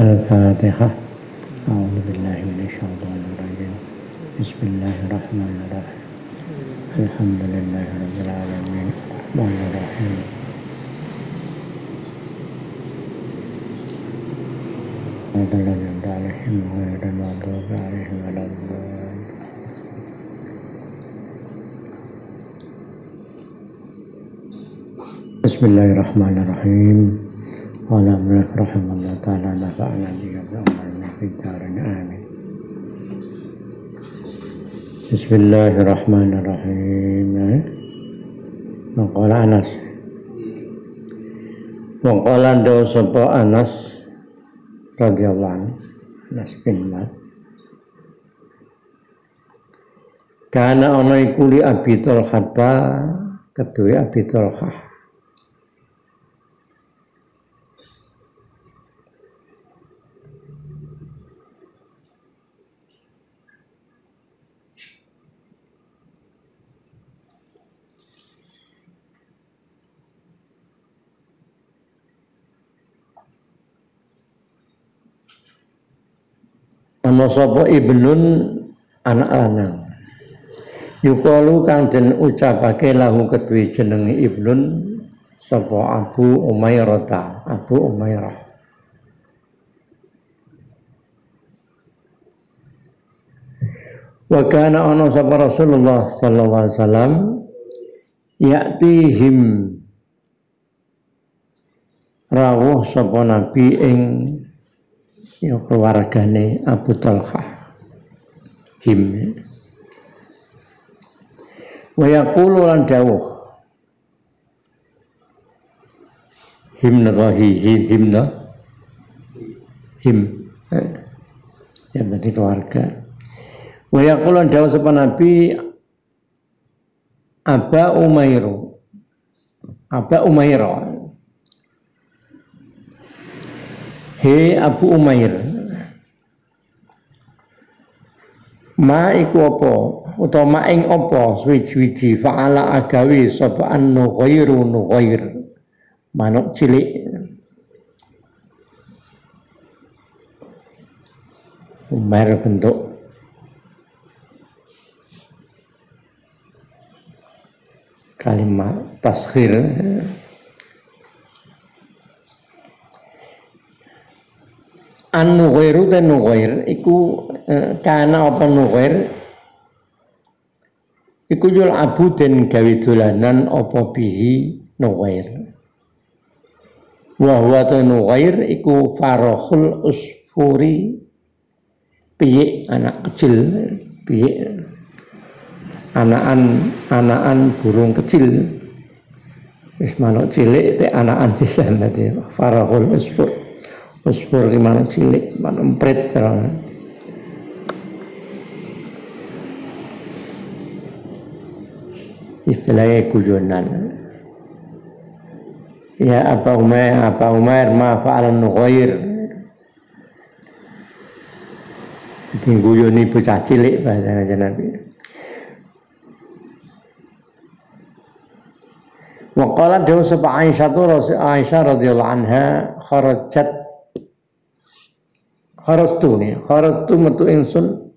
Al-Fatihah. A'udzu billahi minasyaitonir rajim. Bismillahirrahmanirrahim. Alhamdulillahirabbil alamin. Arrahmanir rahim. Alladzi alaihim ghairil maghdubi alaihim waladdallin. Bismillahirrahmanirrahim. Alhamdulillah ta'ala nafa'ana bihi wa amalna fi darin amin. Bismillahirrahmanirrahim. Maqala Anas. Maqala dawu sapa Anas radhiyallahu anhu. Anas bin Malik. Kana ana iku li Abi Thalhah keduwe Abi Thalhah. Ana sapa ibnun anak lanang. Yukalu kang den ucapake lahu kedue jenenge ibnun sapa Abu Umairah. Abu Umairah. Wa kana ana sapa Rasulullah sallallahu alaihi wasallam ya'tihim rawuh sapa nabi ing ya keluargane Abu Thalhah him wa yaqulu lan dawuh him ya berarti keluarga wa yaqulu lan dawuh sapa nabi Aba Umairah Hei Abu Umair, ma iku apa utawa ma ing apa suwi-wiji fa'ala agawi sapa an-nughairu nughair manuk cilik. Umair bentuk kalimat tasghir. An-nughairu dan nughair iku kana apa nughair iku yul abu den gawe dolanan apa bihi nughair wa huwa nughair iku farahul usfuri piyik anak kecil piyik anakan burung kecil wis manuk cilik te anakan sisan dadi farahul usfur gimana cilik, mana empret jalan. Istilahnya guyonan. Ya Aba Umair ma fa'alan nughair. Tingguyoni bocah cilik bahasa Nabi. Wa qala dawu sapa Aisyah radhiyallahu anha kharastu metu ingsun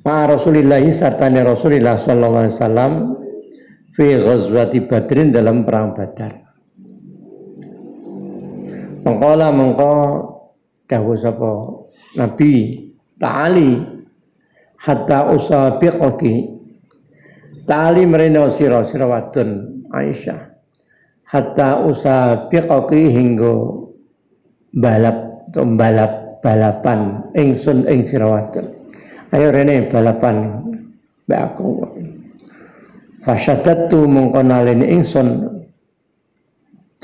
ma Rasulillah sartane Rasulillah sallallahu alaihi wasallam fi ghazwati Badrin dalam perang Badar. Mengko dawuh sapa Nabi ta'ali hatta usabiqaki ta'ali merena sira wadon Aisyah hatta usabiqaki hingga balapan ingsun ing sira wadon. Ayo rene balapan mbak aku. Fasyadattu mongko naleni ingsun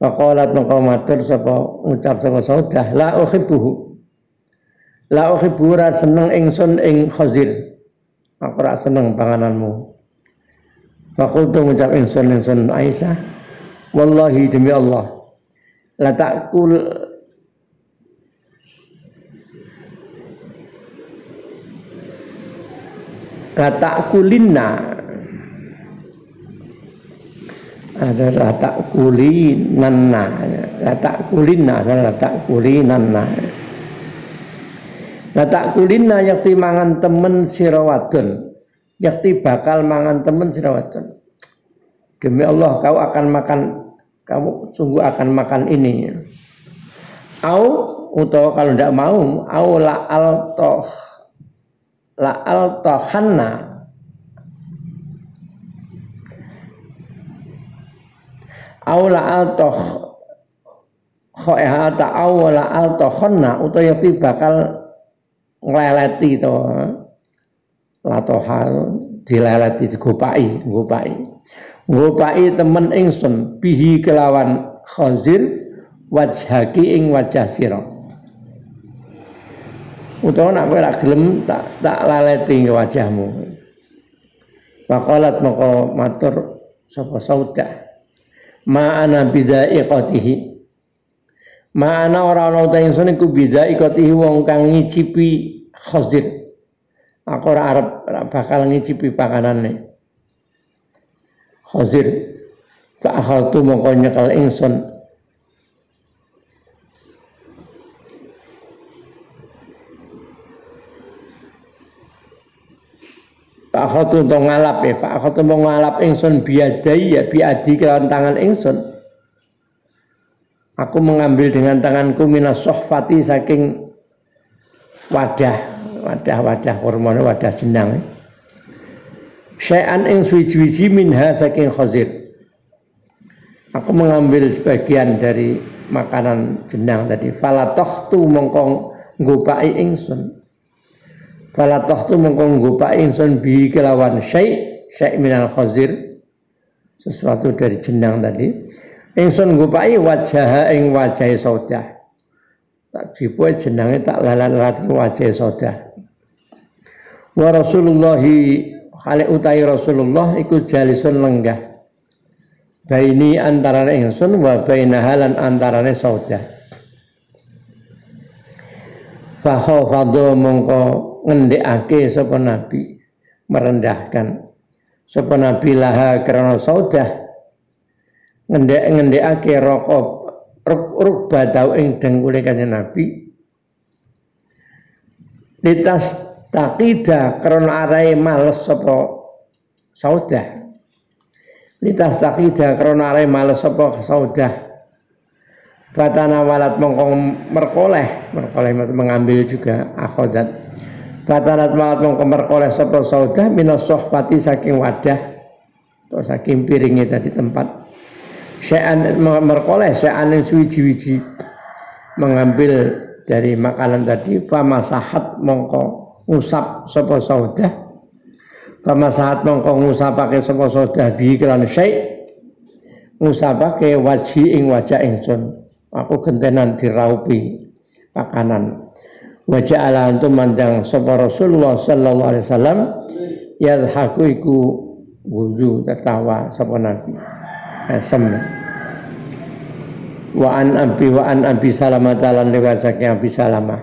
Faqalat mongko matur sapa ngucap sapa Saudah, la uhibbuhu. La uhibbu ra seneng ingsun ing Khazir. Aku ra seneng pangananmu. Faqultu ngucap ingsun Aisyah, wallahi demi Allah, la ta'kul la ta'kulinna, ada la ta'kulinanna, la ta'kulinna, la ta'kulinanna, la ta'kulinna yakti mangan temen sira wadon, yakti bakal mangan temen sira wadon. Demi Allah kau akan makan, kamu sungguh akan makan ini. Au utawa kalau tidak mau, au la tohanna, au la tohanna utawa yakti bakal ngleleti to, la toha dileleti ngopai temen ingsun bihi kelawan Khazir wajhaki ing wajah sira. Utawa nek kowe ora gelem tak laleti ke wajahmu. Faqalat moko matur sapa Saudah, ma ana bidaiqatihi. Ma ana ora ana ta ingsun iku bidaiqatihi wong kang ngicipi Khazir. Aku ora arep bakal ngicipi pakanane Khazir. Fa'akhaltu mongko nyekel ingsun Fa'akhaltu to ngalap ya, fa'akhaltu mongko ngalap ingsun biadai ya biadi kelawan tangan ingsun. Aku mengambil dengan tanganku minas sohfati saking wadah hormone, wadah jenang. Syai'an ing suwi-wiji minha saking Khazir. Aku mengambil sebagian dari makanan jenang tadi. Fala tohtu mongko nggopai ingsun. Fala tohtu mongko nggopai ingsun bi kelawan syai' minal Khazir, sesuatu dari jenang tadi. Ingsun nggopai wajah ing wajahe Saudah. Tak dipoe jenenge tak lalat-lalat wajahe Saudah. Wa Rasulullahi khali utai Rasulullah iku jalisun lenggah baini antarane ingsun wa bainahalan antarane Saudah. Fa khafadha mongko ngendhekake sapa Nabi, merendahkan sapa Nabi laha karena Saudah, ngendhekake rukbah ing dengkule kanjeng Nabi. Litas takida karena arai males sapa Saudah. Litas takida karena arai males sapa Saudah. Fatana walat mongko merkoleh mengambil juga akhodat. Fatana walat mongko merkoleh sapa Saudah minas sohbati saking wadah atau saking piringnya tadi tempat. Syai'an merkoleh syai'an yang suwi-wiji mengambil dari makanan tadi. Famasahat mongko ngusap sapa Saudah, pamasahat mongko ngusapake sapa Saudah bi kelan syai' ngusapake wajhi ing wajah ingsun. Aku gentenan diraupi pakanan. Wajah ala antum mandang sapa Rasulullah sallallahu alaihi wasallam yadhaku iku guyu tertawa sapa Nabi. Asem. Wa an abi Salamah talan lewat saking Abi Salamah.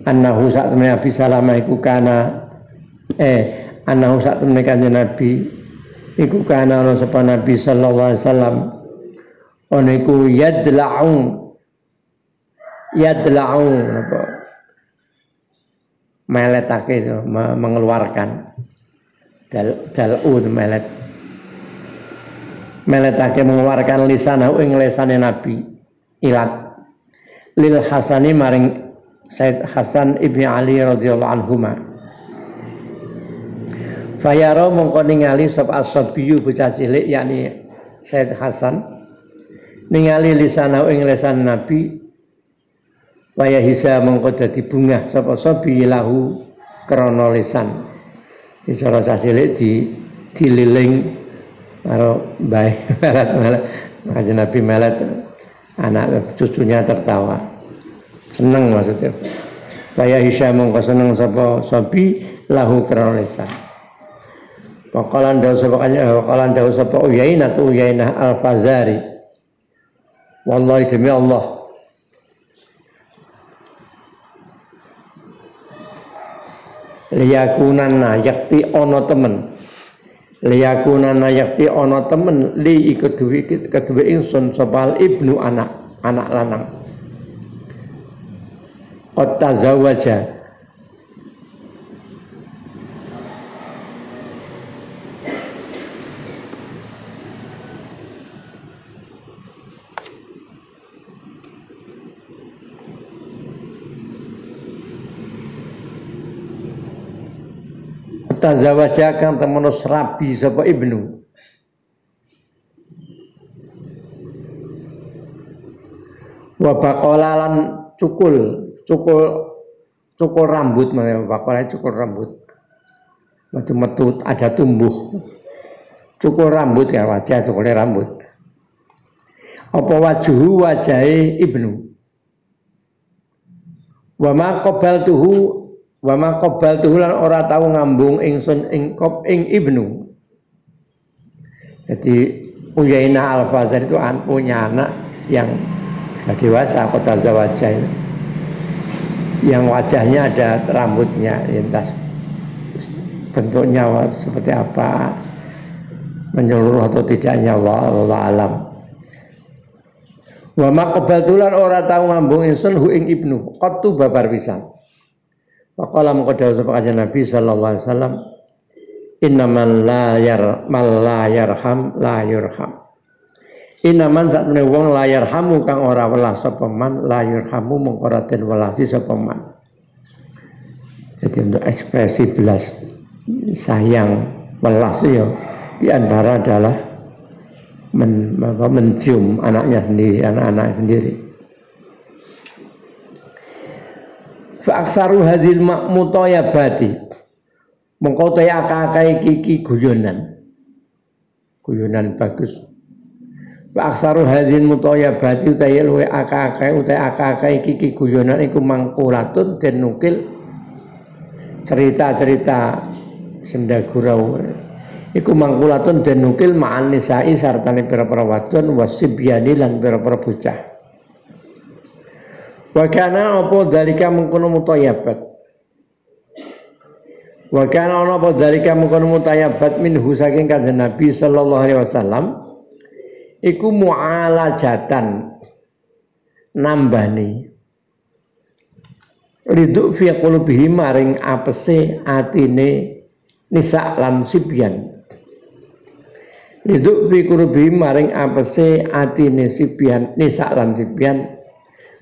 Annahu sak temene Abi Salamah iku kana annahu sak temene kanjeng Nabi iku kana ana sapa Nabi sallallahu alaihi wasallam ana iku yadla'u apa meletake mengeluarkan dal'u meletake mengeluarkan lisanahu ing lisane Nabi ilat lil Hasani maring Said Hasan ibni Ali radhiyallahu anhuma. Fayaro mongko ningali sop asabiyu bocah cilik yakni Said Hasan ningali lisanahu ing lisan Nabi. Waya hisa mongko dadi bungah sapa sabi lahu krana lisan. Bicara cah cilik dililing karo bae Kanjeng Nabi melet, anak cucunya tertawa. Seneng maksudnya. Kaya Hisham mongko seneng sapa sapi lahu krana lisan. Waqalan dawu sapa Uyainah Al-Fazari. Wallahi demi Allah. Liyakunana yakti ana temen. Liyakunana yakti ana temen li kedue ingsun sapa ibnu anak lanang. Qad tazawwaja tazawaja kang temono rabi sapa ibnu wa baqalalan cukul rambut mana baqala cukul rambut metu ada tumbuh cukul rambut ya wajah cukul rambut apa wajahe ibnu wa ma qabaltuhu lan ora tau ngambung ingsun ing ibnu. Jadi Uyainah Al-Fazari itu punya anak yang sudah dewasa, kota zawajah, yang wajahnya ada rambutnya, entah bentuknya seperti apa, menyeluruh atau tidaknya, Allah alam. Wa ma qabaltuhu lan ora tau ngambung ingsun hu ing ibnu, qattu babar pisan. Faqala mengko dawuh sapa kanjeng Nabi sallallahu alaihi wasallam innaman la yarham la yurham. Innaman sakmene wong la yarhamu kang ora welas sapa man la yurhamu mengko ora den welasi sapa man. Jadi untuk ekspresi belas sayang welas ya di antara adalah mencium anaknya sendiri, anak-anak sendiri. Fa aktsaru hadhil ma'mutayabati mengko te akeh iki guyonan bagus. Fa aktsaru hadhil mutayabati utahe luwe akeh iki guyonan iku mangkulatun den nukil cerita-cerita senda gurau iku mangkulatun den nukil ma'an nisa'i sartane pira-pira wadon wasibyani lan pira-pira bocah. Wa kana apa dalika mengkono mutayabat. Wa kana apa dalika mengkono mutayabat minhu saking kanjeng Nabi sallallahu alaihi wasallam iku mu'alajatan nambani riduk fi qulubihi maring apese atine nisa lan sibyan. Riduk fi qulubihi maring apese atine sibyan nisa lan sibyan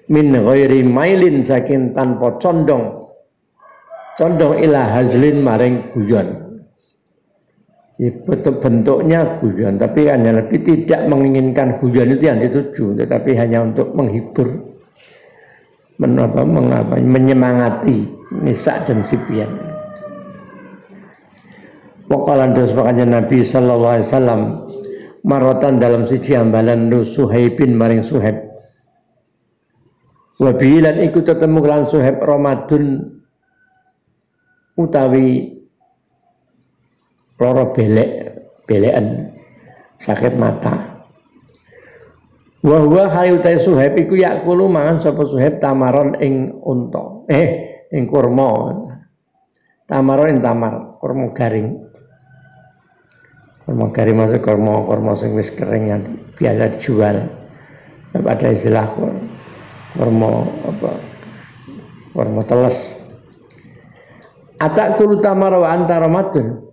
min ghairi mailin saking tanpa condong ila hazlin maring guyon. Bentuknya guyon tapi hanya lebih tidak menginginkan guyon itu yang dituju tetapi hanya untuk menghibur menyemangati nisa dan sibyan. Waqalan dos makanya Nabi sallallahu alaihi wasallam marotan dalam siji ambalan Suhaibin maring Suhaib wabilan ikut tetemu kelan Suhaib Ramadan utawi loro belekan sakit mata. Wa huwa hayutai Suhaib iku yakulu mangan sapa Suhaib tamaron ing unta ing kurma. Tamaron ing tamar, kurma garing. Kurma garing maksud kurma sing wis kering yang biasa dijual. Ada istilah kurma teles. Atakulu tamaro wa anta ramadun.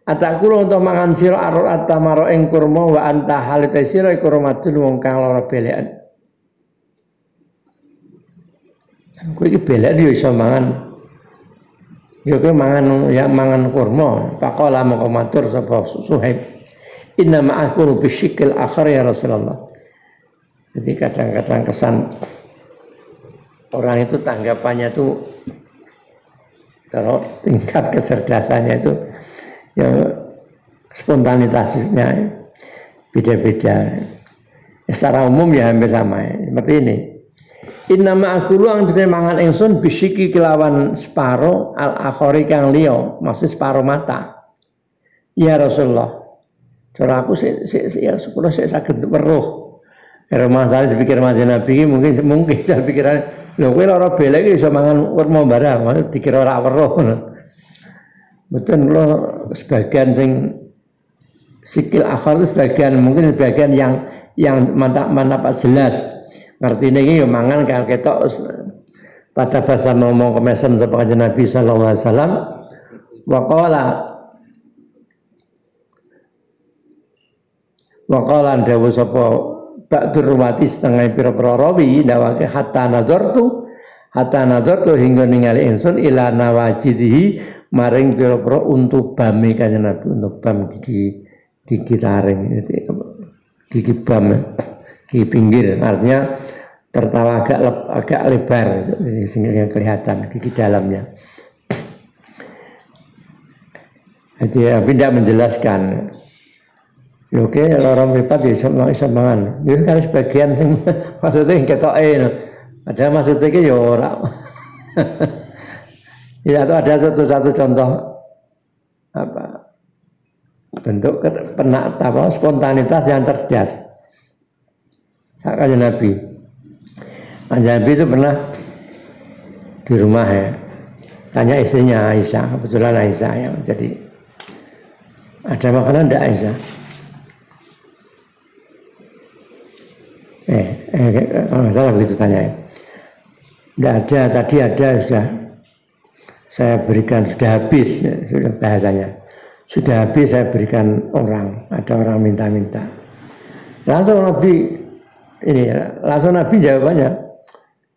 Atakulu untuk mangan sira arul atamaro ing kurma wa anta halite sira iku ramadun wong kang lara belekan. Kowe iki belekan yo iso mangan. Yo kowe mangan kurma. Faqala moko matur sapa Suhaib. Inna ma'akulu bisyikil akhir ya Rasulullah. Jadi kadang-kadang kesan orang itu tanggapannya itu kalau tingkat kecerdasannya itu ya spontanitasnya beda-beda. Secara umum ya hampir sama ya. Seperti ini. Inna ma'akulu ang bisa mangan ingsun bisiki kelawan separo al-akhori kang liya, maksud separo mata. Ya Rasulullah. Cara aku ya sepuluh saya sakit weruh. Kalau masalah dipikir Mas Nabi mungkin saya pikiran lho kowe ora belek iso mangan kurma barang, maksud dikira ora weruh. Betul kula sebagian sing sikil akhir itu sebagian mungkin sebagian yang mantap jelas. Ngerti ini ya mangan kalau ketok pada bahasa ngomong kemesen sapa Kanjeng Nabi sallallahu alaihi wasallam wa qala dawu sapa ba'dur rumati setengah pira-pira rawi dawake hatta nadartu hingga ningali ingsun ila nawajidihi maring pira-pira untuk bame Kanjeng Nabi untuk bam gigi taring gigi bam di pinggir, artinya tertawa agak lebar sehingga kelihatan gigi dalamnya. Jadi tidak menjelaskan. Oke, lorong mripat iso mangan. Ini kan sebagian sing maksudnya yang ketoke. Padahal maksudnya ya ora. Ya ada satu contoh apa? Bentuk spontanitas yang cerdas. Kanjeng Nabi itu pernah di rumah ya, tanya istrinya Aisyah, kebetulan Aisyah yang jadi ada makanan enggak Aisyah? Kalau nggak salah begitu tanya ya. Enggak ada, tadi ada sudah saya berikan, sudah habis ya, sudah bahasanya. Sudah habis saya berikan orang, ada orang minta-minta. Langsung Nabi jawabannya,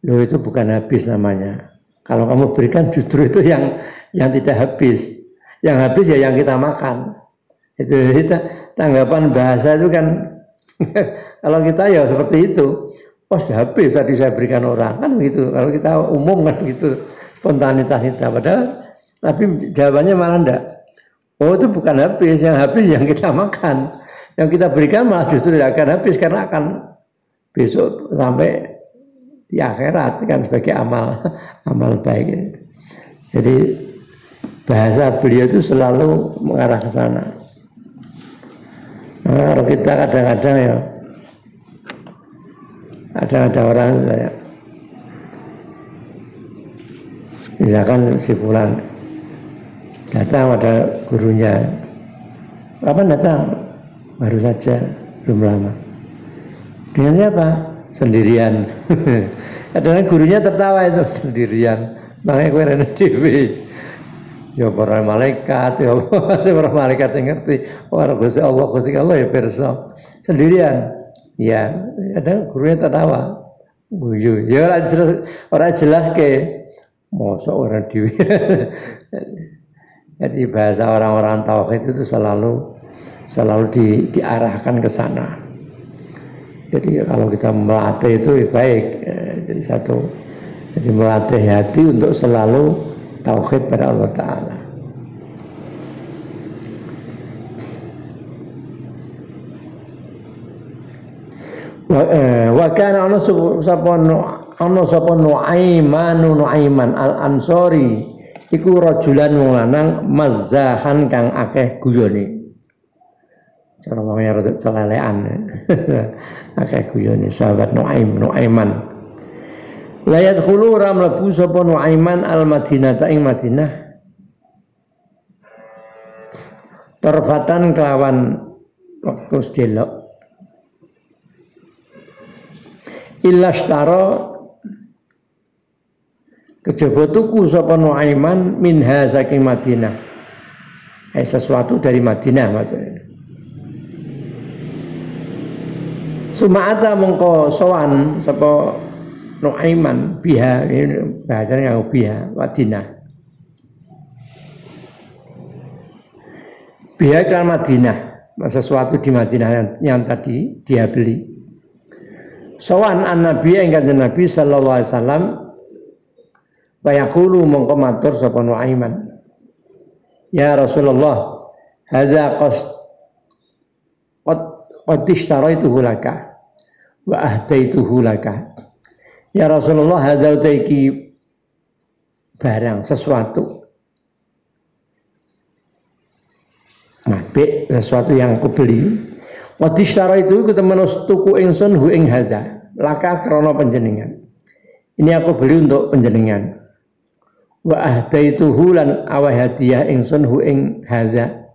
loh itu bukan habis namanya. Kalau kamu berikan justru itu yang tidak habis. Yang habis ya yang kita makan. Itu tanggapan bahasa itu kan kalau kita ya seperti itu. Oh sudah habis tadi saya berikan orang kan begitu. Kalau kita umum kan begitu spontanitas kita. Padahal Nabi jawabannya malah enggak. Oh itu bukan habis, yang habis yang kita makan. Yang kita berikan malah justru tidak akan habis karena akan besok sampai di akhirat kan sebagai amal baik. Jadi bahasa beliau itu selalu mengarah ke sana. Nah, kalau kita kadang-kadang ya ada orang saya misalkan si fulan datang pada gurunya, kapan datang? Baru saja, belum lama. Dengan siapa? Sendirian. Kadang gurunya tertawa itu sendirian. Makanya gue rene dhewe. Ya para malaikat, ya para malaikat sing ngerti. Ora Gusti Allah ya pirsa. Sendirian. Ya, ada gurunya tertawa. Guyu. Ya ora jelas ke. Mosok ora dhewe. Jadi bahasa orang-orang tauhid itu selalu diarahkan ke sana. Jadi kalau kita melatih itu baik, jadi melatih hati untuk selalu tauhid pada Allah Ta'ala. Wa kana ana sapa Nuaiman al-Ansori iku rajulan wong lanang mazzahan kang akeh guyone. Cara wongnya rada celelekan. Akeh guyone sahabat Nuaiman. La yadkhulu ra mlebu sapa Nuaiman al-Madinah ing Madinah. Terfatan kelawan waktu sedelok. Illastara kejaba tuku sapa Nuaiman minha saking Madinah. Sesuatu dari Madinah maksudnya. Suma'ata mongko sowan sapa Nuaiman biha, ini bahasanya biha Madinah. Biha kan Madinah, sesuatu di Madinah yang tadi dia beli. Sowan an-nabi ing Kanjeng Nabi sallallahu alaihi wasallam wa yaqulu mongko matur sapa Nuaiman. Ya Rasulullah, hadza qad ishtaraituhu laka wa ahdaituhu laka. Ya Rasulullah, hadza taiki barang sesuatu. Mabek sesuatu yang aku beli. Wa tisara itu ketemenos tuku ingsun hu ing hadza. Laka krana panjenengan. Ini aku beli untuk panjenengan. Wa ahdaituhu lan awah hadiah ingsun hu ing hadza.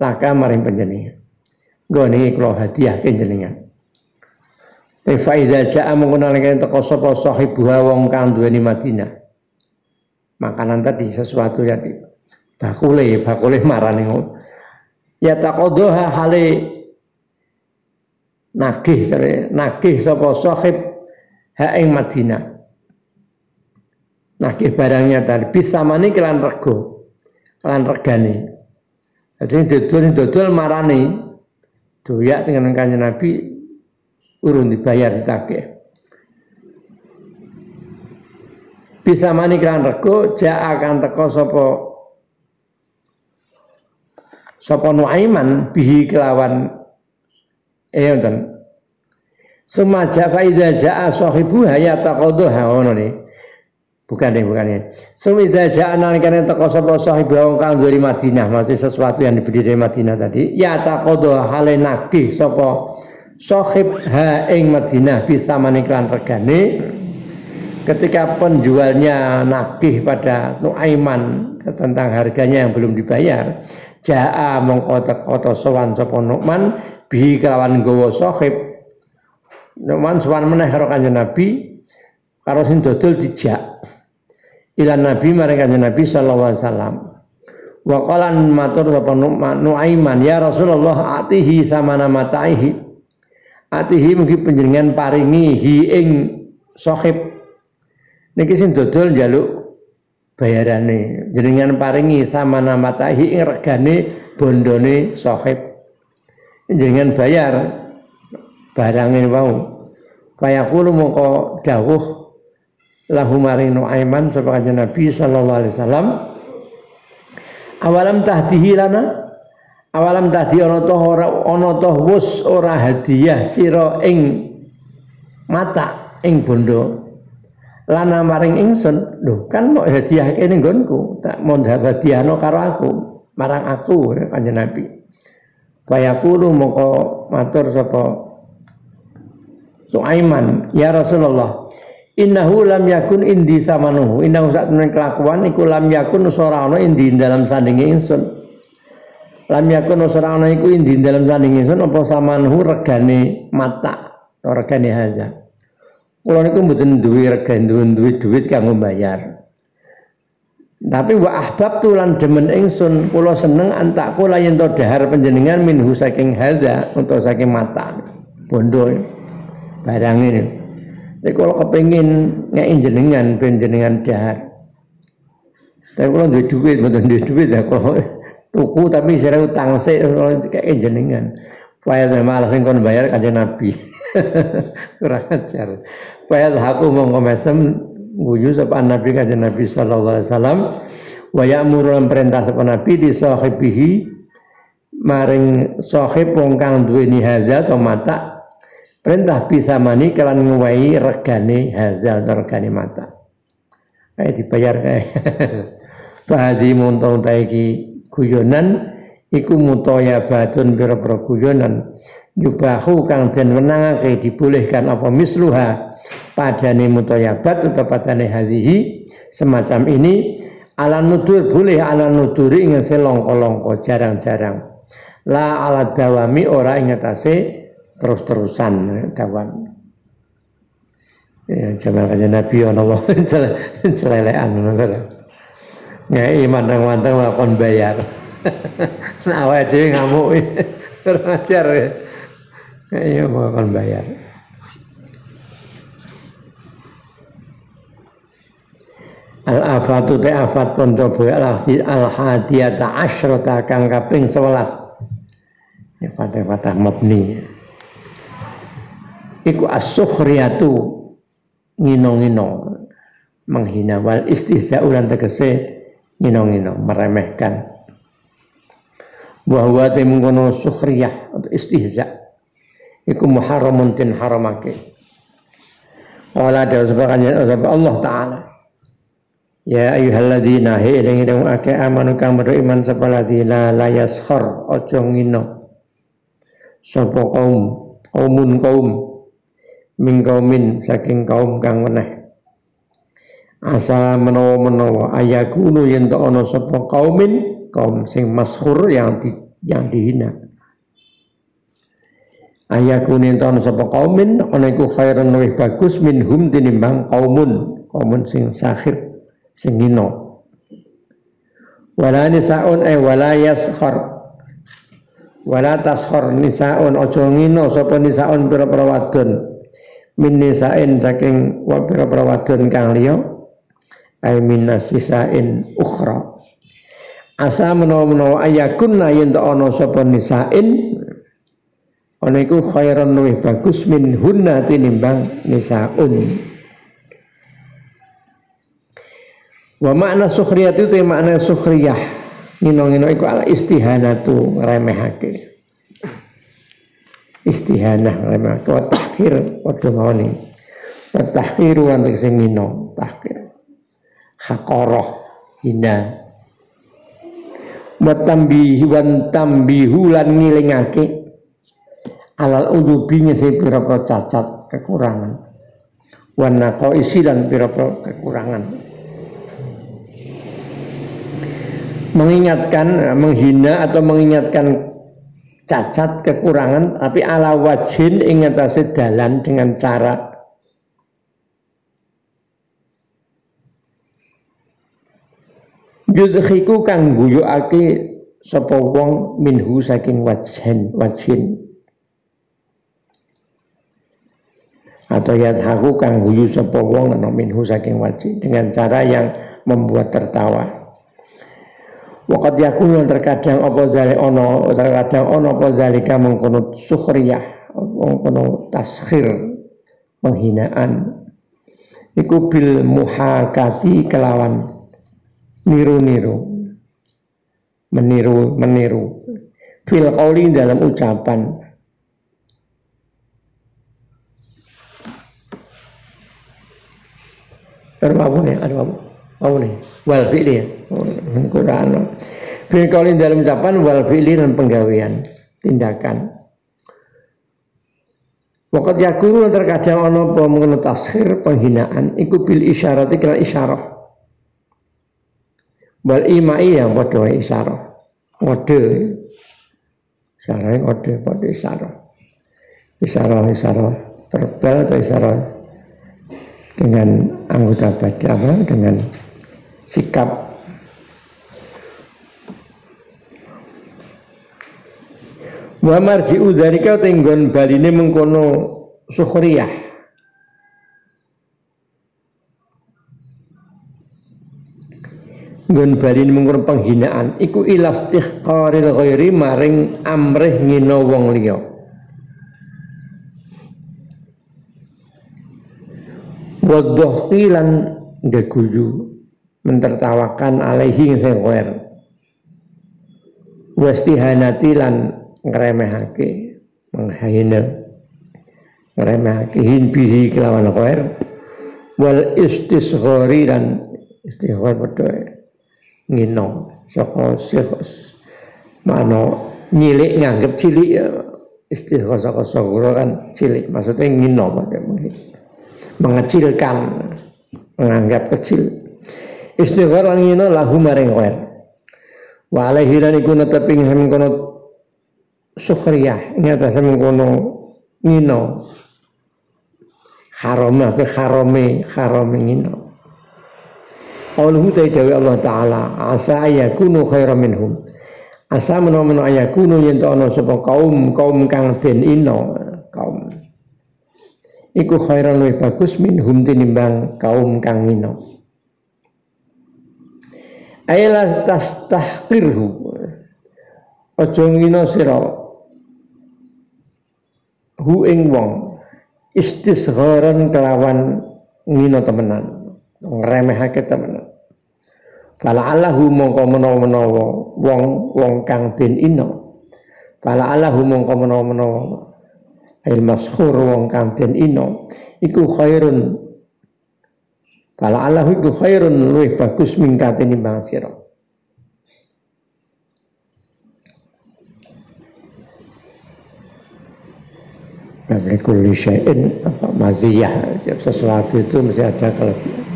Laka maring panjenengan. Nggo niki kula hadiah panjenengan. Fa idza jaa menggunakan teko sapa sahibuha wong kang duweni Madinah. Makanan tadi sesuatu ya bakule marane ngono. Ya taqadha hale nagih sapa sahib ha ing Madinah. Nagih barangnya tadi bisa mani kelan rego. Kelan regane. Jadi dodol marane doyak dengan Kanjeng Nabi urun dibayar ditagih. Bisa mani kelan rego jaa akan teko sapa Nuaiman bihi kelawan wonten. Sumaja fa idza jaa sahibu hayataqadha ngono ne. Bukan. Sumidza jaa nalikane teko sapa sahibu wong kang duwe Madinah, maksud sesuatu yang dibeli dari Madinah tadi, ya taqadha hale nagih sapa sahib ha ing Madinah bisa maniklan regane. Ketika penjualnya nagih pada Nuaiman tentang harganya yang belum dibayar, jaa mongko teko sowan sapa Nu'man bi kelawan gawa sahib. Nu'man sowan meneh karo Kanjeng Nabi karo sing dodol dijak ilan Nabi marang Kanjeng Nabi sallallahu alaihi wasallam. Wa qalan matur sapa Nu'aiman, ya Rasulullah atihi samana mataihi. Atihi mugi panjenengan paringi hi ing sahib. Niki sing dodol njaluk bayarane, jenengan paringi samana mataihi ing regane bondone sahib. Jenengan bayar barangnya wau. Fayaqulu mongko dawuh lahu maring Nuaiman sapa Kanjeng Nabi sallallahu alaihi wasallam, awalam tahdihi lana, awalam tahdi ana ta wus ora hadiah sira ing mata ing bondo lana maring ingsun. Lho kan mau hadiah kene nggonku, tak mau hadiahno karo aku marang aku Kanjeng Nabi. Fayaqulu mongko matur sapa Nuaiman, ya Rasulullah, innahu lam yakun indi samanuhu. Innahu sak temen kelakuan iku lam yakun ora ana indi dalam sandinge ingsun. Lam yakun ora ana iku indi dalam sandinge ingsun apa samanuhu regane mata, regane haja. Kula niku mboten duwe regane duwe duit kanggo bayar. Tapi wa ahbabtu lan demen ingsun, kula seneng antak kula yen to dahar panjenengan minhu saking haja, untuk saking mata bondo barang ini. Tapi kalau kepengin ngeki jenengan ben jenengan dahar. Tapi kalau duwe duit mboten duwe duit ya kalau tuku tapi sira utang sik ngeki jenengan. Fayal malah sing kon bayar Kanjeng Nabi. Kurang ajar. Fayal haku mongko mesem nguyu sapa Nabi Kanjeng Nabi sallallahu alaihi wasallam wa ya'muru perintah sapa Nabi di sahibihi maring sahib wong kang duweni hadza atau mata. Perintah bisa mani kelan nguwai regane hadza atau regane mata. Kayak dibayar kayak. Fahadi muntong taiki guyonan iku mutoya batun pira-pira guyonan yubahu kang den wenangake dibolehkan apa misluha padane mutoyabat atau padane hadhihi semacam ini ala nudur boleh ala nuduri ing selongko-longko jarang-jarang la ala dawami ora ing atase terus-terusan dawan. Ya jaman Kanjeng Nabi ana wong celelekan ngono. Ngeki manteng-manteng lakon bayar. Nah awake dhewe ngamuk. Kurang ajar. Ya lakon bayar. Al-afatu ta'afat ponco boya laksi al-hadiyata asyrata kang kaping 11. Ya fatah-fatah mabni. Iku as-sukhriyatu ngino-ngino menghina wal istihza ulan tegese ngino-ngino meremehkan. Wa huwa temungkono sukhriyah atau istihza iku muharramun tin haramake. Qala da Allah taala ya ayyuhalladzina hilang ake amanu kang beriman sapa ladina la yaskhar aja ngino sapa kaum min kaumin saking kaum kang meneh asa menawa ayakunu yen ta ana sapa kaum sing maskhur yang dihina ayakunu yen ta ana sapa kaumin ana iku khairan luwih bagus minhum tinimbang kaumun sing sakhir sing hina wala nisaun wala yaskhar wala taskhar nisaun aja ngino sapa nisaun pira-pira wadon min nisain saking pira-pira wadon kang liya ay min nasisain ukhra asa menawa ayakunna yen ta ana sapa nisain ana iku khairan luwih bagus min hunna tinimbang nisaun. Wa makna sukhriyah itu makna sukhriyah ngino-ngino iku ala istihanatu remehake istihanah remehake wa tahqir padha mawon wa tahqiru antek sing ngino tahqir haqarah hina wa tambihu lan ngilingake alal udubinya sing pira-pira cacat kekurangan wa naqaisi lan pira-pira kekurangan mengingatkan menghina atau mengingatkan cacat kekurangan tapi ala wajhin ing atase dalan dengan cara yudhiku kang guyuake sapa wong minhu saking wajhin atau yadhaku kang guyu sapa wong minhu saking wajhin dengan cara yang membuat tertawa. Waqad yakunu terkadang apa zalika mengkono sukhriyah mengkono taskhir penghinaan iku bil muhakati kelawan meniru fil qauli dalam ucapan wal fi'li Quran fil qauli dalam ucapan wal fi'li dan penggawean tindakan. Waqat yakunu terkadang ana apa mengenai taskhir penghinaan iku bil isyarati kala isyarah wal imai yang padha isyarah kode pada isyarah verbal atau isyarah dengan anggota badan dengan sikap. Wa marji'u dzalika tenggon baline mengkono sukhriyah nggon baline mengkono penghinaan iku ilastihqaril ghairi maring amrih ngina wong liya wa dhahqi lan ngeguyu mentertawakan alaihi sing ghair wastihanati lan ngremehake menghina ngremehake bihi kelawan ghair wal istisghari dan istighfar padha ngino saka sihos mana nyilik nganggep cilik istighfar saka saghara kan cilik maksudnya ngino padha mengecilkan menganggap kecil istighfar ngino lahu maring ghair wa alaihi lan iku neteping kono sukhriyah ini atas mengkono ngino haram atau harame ngino qauluhu ta'ala Allah taala asa yakunu khairan minhum asa menawa yakunu yen ana sapa kaum kang den ino kaum iku khairan luwih bagus minhum tinimbang kaum kang ino ayla tastahqirhu aja ngino sira hu ing wong istisgharan kelawan ngino temenan ngremehake temenan fala allahu mongko menawa wong kang den ino fala allahu mongko menawa Ail maskhur wong kang den ino iku khairun. Fala Allah iku khairun luwih bagus mingkate nimbang sira. Dari kulli syai'in apa maziyah, sesuatu itu mesti ada kelebihan.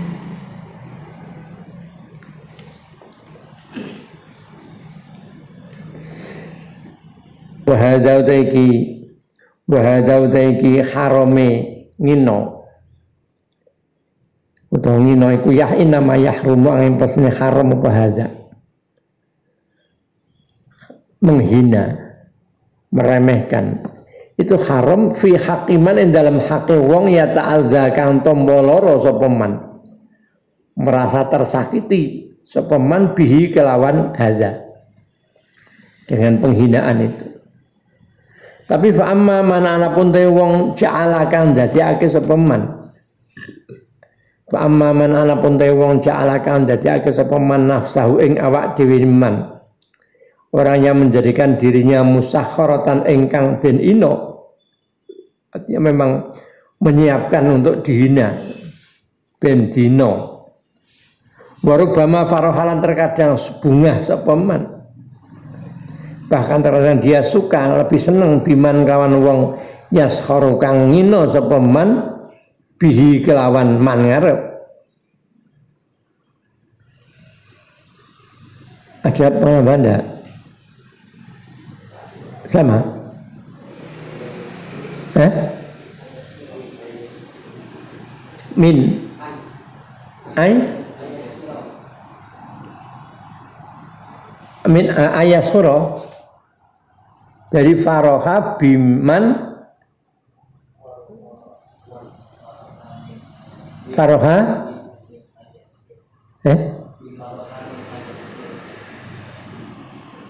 Wahada utaiki harame ngino. Utawa ngino iku inama yahrumu angin pasne haram apa hada. Menghina, meremehkan. Itu haram fi hakiman yang dalam haki wong ya ta'adza kang tomboloro sopeman merasa tersakiti sopeman bihi kelawan hadza dengan penghinaan itu. Tapi fa amma mana anapun te wong ja'ala kang dadiake sopeman, fa amma mana anapun te wong ja'ala kang dadiake sopeman nafsahu ing awak dhewe man. Orang yang menjadikan dirinya musakharatan engkang den ino, artinya memang menyiapkan untuk dihina ben dino. Warubama farohalan terkadang bunga sepeman, bahkan terkadang dia suka lebih seneng biman kawan wong yaskharu kang ngino sepeman bihi kelawan man ngarep. Ada penambahan enggak? Sama? Min min ayasura dari faroha biman faroha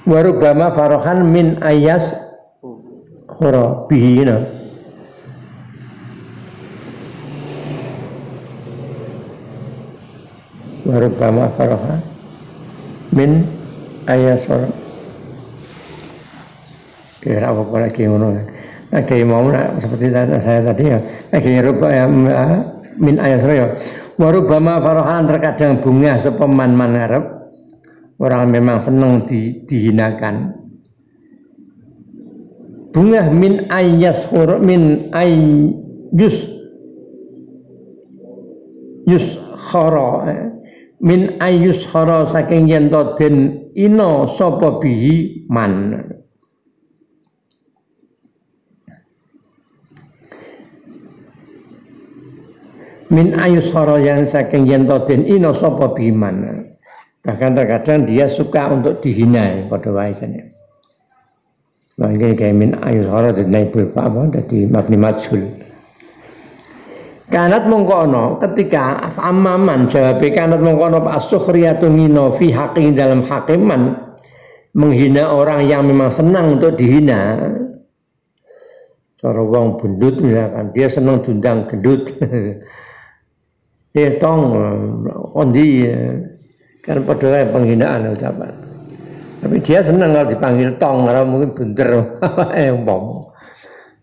warubama farohan min ayas hura bihina warubama farohan min ayas hura kira apa lagi ngono lagi mau seperti saya tadi ya lagi rubama min ayas hura warubama farohan terkadang bunga sepeman manarep. Orang memang senang dihinakan. Bunga min ayas hur min ayus khara min ayus khara saking yen to den ina sapa bihi man. Min ayus khara yang saking yen to den ina sapa bihi man. Bahkan terkadang dia suka untuk dihina pada wajahnya. Mungkin kayak min ayus hara dan naibul fa'am dari mabni majhul. Kanat mongkono ketika amaman jawab kanat mongkono as-sukhriyatu ngino fi haqqi dalam hakiman menghina orang yang memang senang untuk dihina. Cara wong bundut misalkan dia senang dundang gendut. Tong ondi kan padahal penghinaan ucapan. Tapi dia senang kalau dipanggil tong karena mungkin bunder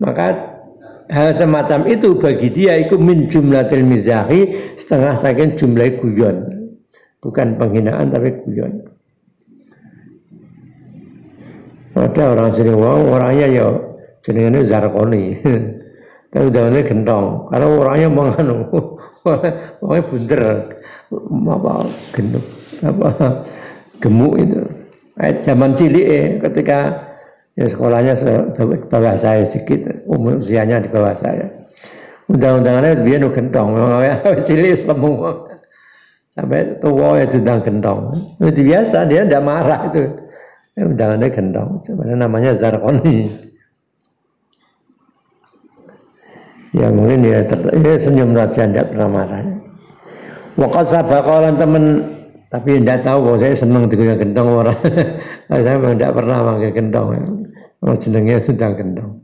maka hal semacam itu bagi dia itu min jumlatil mizahi setengah saking jumlah guyon, bukan penghinaan tapi guyon. Ada orang sini orangnya ya jenenge Zarkoni tapi daunnya gentong karena orangnya menganu orangnya bunder apa gendut apa gemuk itu. Zaman cilik ketika ya sekolahnya bawah saya sedikit, umur usianya di bawah saya. Undang-undangannya dia nu gentong, cilik semua sampai tua ya undang gentong. Itu biasa dia tidak marah itu. Undangannya gentong, sebenarnya namanya Zarkoni. Ya mungkin dia senyum saja tidak pernah marah. Wakat sabakalan teman. Tapi tidak tahu bahwa saya senang dengan gendong orang. Saya memang tidak pernah manggil gendong. Kalau jenengnya sedang gendong.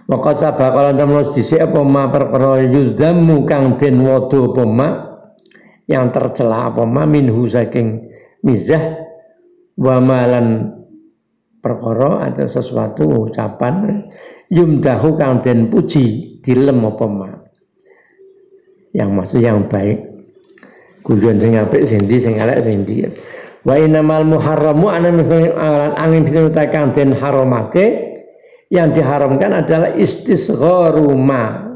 Wakat sabah kalau teman dhisik apa ma perkara yudzamu kang den wado apa ma yang tercela apa ma minhu saking mizah wa malan perkara atau sesuatu ucapan yumdahu kang den puji dilem apa ma. Yang maksud yang baik. Guyon sing apik sing ndi sing elek sing ndi. Wa innamal muharramu ana angin bisa kang den haramake. Yang diharamkan adalah istisgharu ma.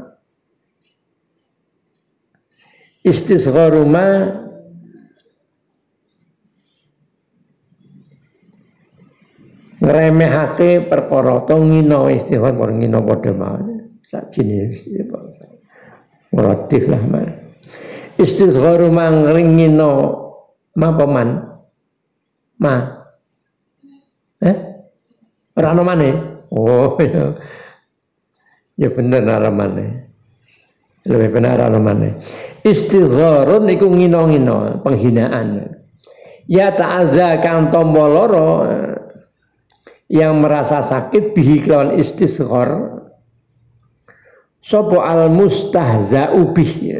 Istisgharu ma ngremehake perkara to ngino istighfar ngino padha mawon sak jenis muratif lah man istisgharu ma ngino ma paman ma ora ono maneh oh ya bener ora maneh lebih benar ono maneh istigharun iku ngino-ngino penghinaan ya ta'adza kang tampa lara yang merasa sakit bihi kelawan istisghar sapa al mustahza'u bih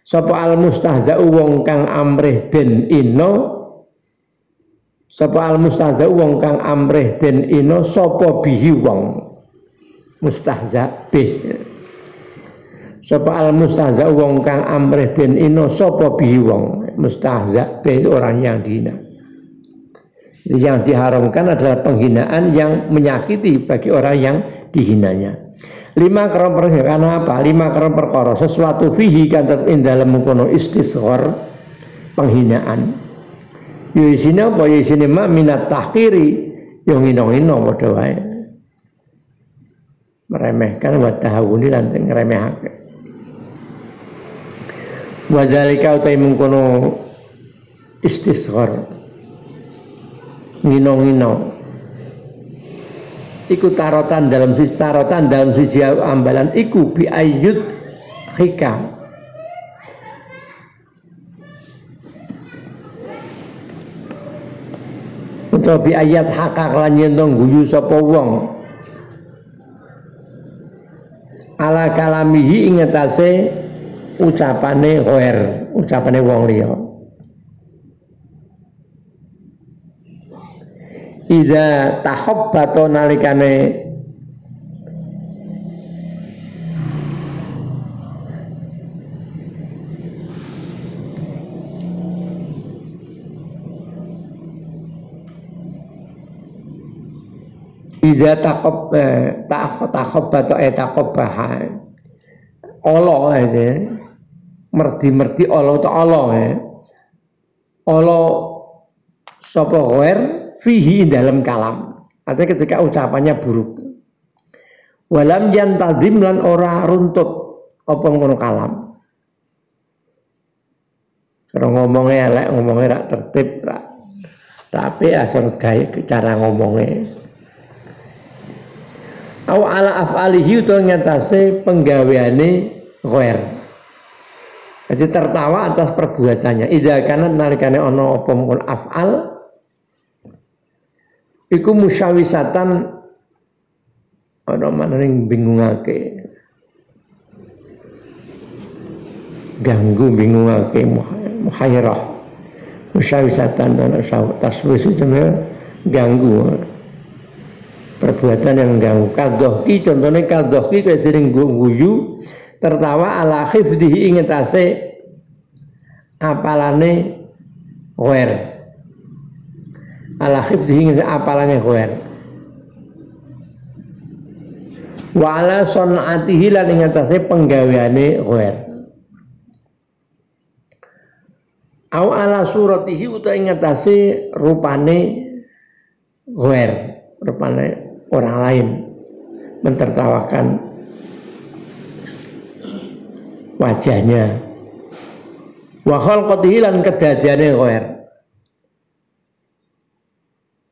sapa al mustahza'u wong kang amrih den ino sapa al mustahza'u wong kang amrih den ino sapa bihi wong mustahza' bih sapa al mustahza'u wong kang amrih den ino sapa bihi wong mustahza' bih orang yang dihina. Yang diharamkan adalah penghinaan yang menyakiti bagi orang yang dihinanya. 5 karena apa? 5 karena perkara sesuatu fihi kan tetap dalam mengkono istisghar penghinaan. Yo isine apa? Yo isine mak minat tahqiri yo ngino-ngino padha wae. Meremehkan wa tahawuni lan ngremehake. Wa dzalika utai mengkono istisghar ngino-ngino iku tarotan dalam siji ambalan iku bi ayyud khika utawa bi ayat haka lan yen guyu sapa wong ala kalamihi ing atase ucapane ghair ucapane wong liya. Ida tahabbato nalikane ida tahabbato takabbaha Allah aja merdi-merdi Allah ta Allah Allah sapa ghair fihi dalam kalam, artinya ketika ucapannya buruk. Walam yantadim lan ora runtut apa ngono kalam. Cara ngomongnya elek, ngomongnya rak tertib, rak tapi asal gaya cara ngomongnya. Aw ala af'alihi utawa ngatasi penggaweane ghair. Jadi tertawa atas perbuatannya. Idza kana nalikane ana apa mungkon af'al iku musyawisatan ana maning bingungake ganggu bingungake muhayyirah musyawisatan dan taswis jenenge ganggu perbuatan yang mengganggu kadhoki contohnya kadhoki kaya dering guyu tertawa ala khifdihi ing atase apalane ghair ala khifdihi apalane ghair wa ala sonatihi lan ing atase penggaweane ghair au ala suratihi uta ing atase rupane ghair rupane orang lain mentertawakan wajahnya wa khalqatihi lan kedadiane ghair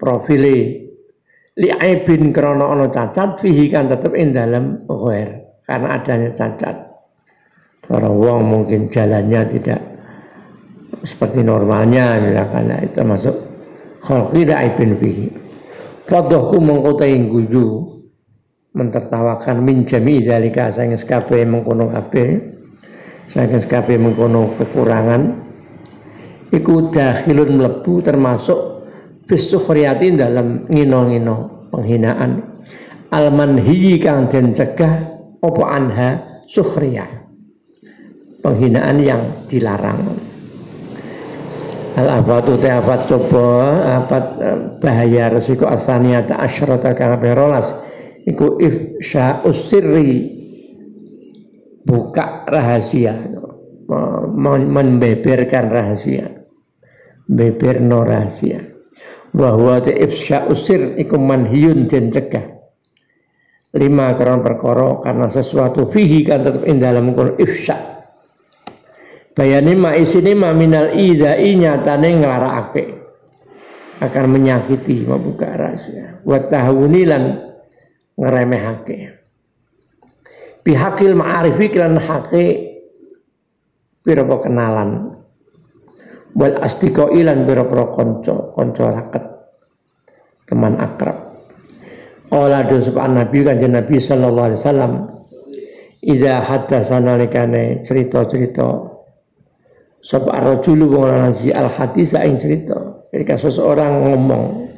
profile li'aibin krana ana cacat fihi kan tetep ing dalem ghair karena adanya cacat. Para wong mungkin jalannya tidak seperti normalnya misalkan itu termasuk khalqi li'aibin fihi. Fadhahku mengkotai guyu mentertawakan min jami dzalika saking kabeh mengkono kabeh saking kabeh mengkono kekurangan iku dakhilun mlebu termasuk fisukhriyati dalam ngino-ngino penghinaan al-manhiyi kang den cegah apa anha sukhriyah, penghinaan yang dilarang. Al-afatu ta'afat coba afat bahaya resiko asaniyata asyrata kang berolas iku ifsya'us sirri, buka rahasia, membeberkan rahasia, beberno rahasia. Bahwa ifsya'us sir iku manhiyun den cegah. 5 karena perkara karena sesuatu fihi kan tetap ing dalam kun ifsya. Bayani ma isine ma minal idai nyatane nglarakake akan menyakiti, membuka rahasia. Wa tahawuni lan ngremehake. Bihaqil ma'arifi lan haqe pira-pira kenalan. Wal astiqai lan pira-pira kanca raket, teman akrab. Qala dospan Nabi kanjeng Nabi sallallahu alaihi wasallam, idza haddatsana likane cerita-cerita sapa rajulu wong lanang al hadis ing cerita, ketika seseorang ngomong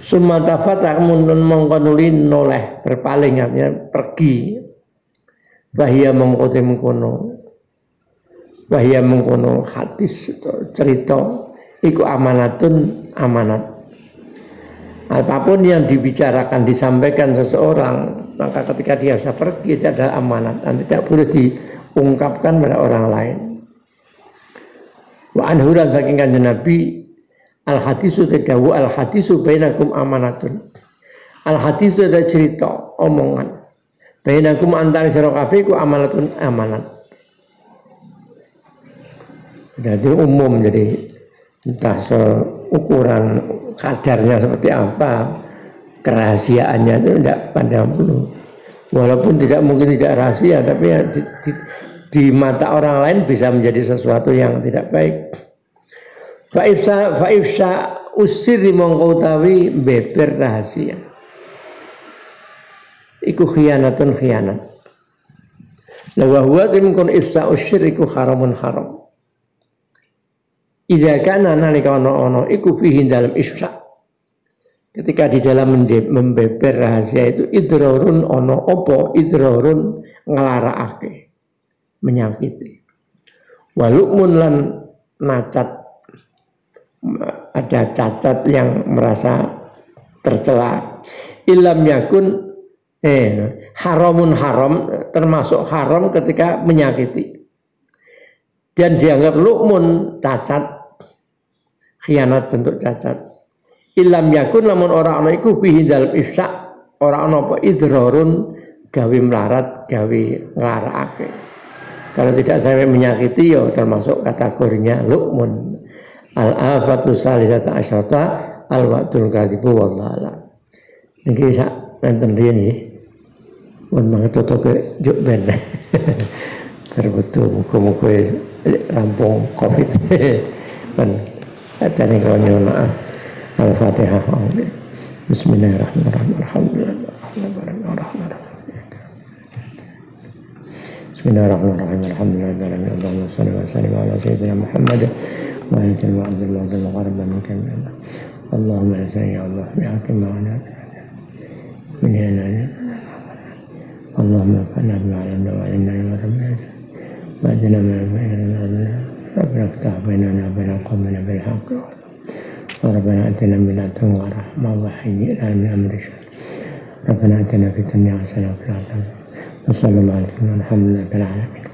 summa tafata kemudian mengkonuli noleh berpaling, artinya pergi, bahaya mengkote mengkono, bahaya mengkono hadis cerita iku amanatun amanat. Apapun yang dibicarakan disampaikan seseorang, maka ketika dia sudah pergi itu adalah amanat dan tidak boleh diungkapkan pada orang lain. Wa anhu lan saking kanjeng Nabi al hadisu tadawu al hadisu bainakum amanatun. Al hadisu ada cerita omongan bainakum antara sira kabeh ku amanatun amanat. Jadi umum, jadi entah seukuran kadarnya seperti apa, kerahasiaannya itu tidak pandang bulu. Walaupun tidak mungkin tidak rahasia, tapi ya di mata orang lain bisa menjadi sesuatu yang tidak baik. Fa'ifsa usiri mongkautawi beber rahasia. Iku khianatun khianat. Lawa huwa timkun ifsa usir iku haramun haram. Idza kana nalika ono iku fihi dalam ifsa. Ketika di dalam membeber rahasia itu idrarun ono opo idrarun nglarakake, menyakiti. Walukmun lan nacat, ada cacat yang merasa tercela. Ilam yakun haramun haram, termasuk haram ketika menyakiti. Dan dianggap lukmun cacat, khianat bentuk cacat. Ilam yakun lamun orang ana iku fihi dalam ifsa, orang ana apa idrarun gawe melarat, gawe nglarakake. Kalau tidak sampai menyakiti ya termasuk kategorinya lukmun. Al-afatu salisata asyata al-wa'dul kadhibu wallahu a'lam. Niki sak wonten riyen nggih. Mun mangke totoke juk ben. Terbetul muga-muga rampung Covid. Ben atane konyol. Al-Fatihah. Bismillahirrahmanirrahim. Bismillahirrahmanirrahim. Alhamdulillahirabbil alamin. Allahumma shalli wa sallim ala sayyidina Muhammad wa ala alihi wa sahbihi wa sallam. Allahumma ya Allah ya hakim wa ala Allahumma fa'na bi'alamna wa alimna wa rabbana ba'dina ma rabbana ftah bainana wa bain qawmina bil haqq ربنا آتنا من لدنك رحمة وهيئ لنا من أمرنا رشدا ربنا آتنا في الدنيا حسنة وفي الآخرة حسنة وصلى الله عليه وسلم والحمد لله رب العالمين.